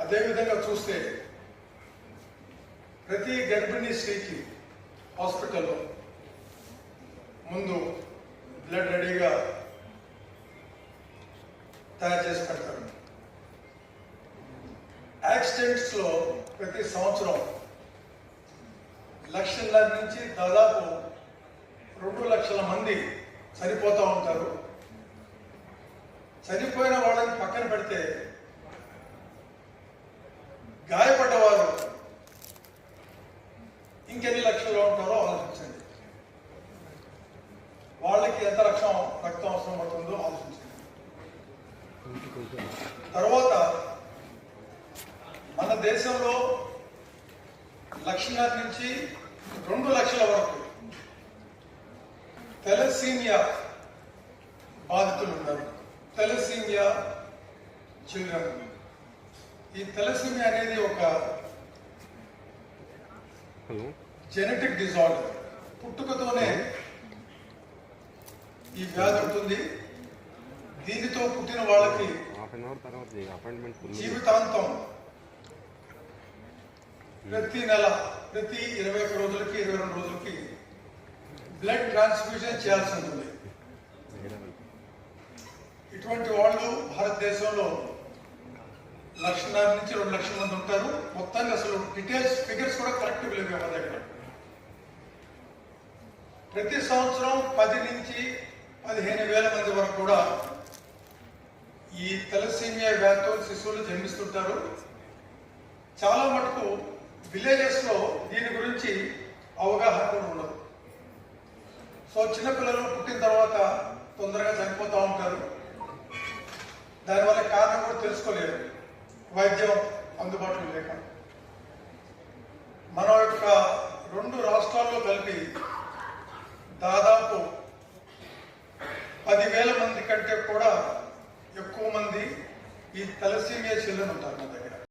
అదేవిధంగా చూస్తే ప్రతి గర్భిణీ స్త్రీకి హాస్పిటల్లో ముందు బ్లడ్ రెడీగా తయారు చేసి పెడతారు. యాక్సిడెంట్స్లో ప్రతి సంవత్సరం 1,50,000 నుంచి దాదాపు 2 లక్షల మంది చనిపోతూ ఉంటారు. చనిపోయిన వాళ్ళని పక్కన పెడితే గాయపడ్డవారు ఇంకెన్ని లక్షల్లో ఉంటారో ఆలోచించండి. వాళ్ళకి ఎంత రక్తం అవసరం పడుతుందో ఆలోచించండి. తర్వాత మన దేశంలో 1,00,000 నుంచి 2 లక్షల వరకు థెలసీమియా బాధితులు ఉన్నారు. థెలసీమియా చిల్డ్రన్. ఈ థెలసీమియా అనేది ఒక జెనెటిక్ డిజార్డర్. పుట్టుకతోనే ఈ వ్యాధి ఉంటుంది. దీనితో పుట్టిన వాళ్ళకి జీవితాంతం ప్రతి నెల ప్రతి 21 రోజులకి 22 రోజులకి బ్లడ్ ట్రాన్స్ఫ్యూజన్ చేయాల్సి ఉంటుంది. ఇటువంటి వాళ్ళు భారతదేశంలో 1,50,000 నుంచి 2 లక్షల మంది ఉంటారు. మొత్తానికి అసలు డీటెయిల్స్ ఫిగర్స్ కూడా కరెక్ట్ లేవు మా దగ్గర. ప్రతి సంవత్సరం 10 నుంచి 15,000 మంది వరకు కూడా ఈ థెలసీమియా వ్యాధితో శిశువులు జన్మిస్తుంటారు. చాలా మటుకు విలేజెస్ లో దీని గురించి అవగాహన కూడా ఉండదు. సో చిన్నపిల్లలు పుట్టిన తర్వాత తొందరగా చనిపోతూ ఉంటారు. దానివల్ల కారణం కూడా తెలుసుకోలేరు, వైద్యం అందుబాటులో లేక. మన యొక్క 2 రాష్ట్రాల్లో కలిపి దాదాపు 10,000 మంది కంటే కూడా ఎక్కువ మంది ఈ థెలసీమియా చిల్డ్రన్ ఉంటారు మన దగ్గర.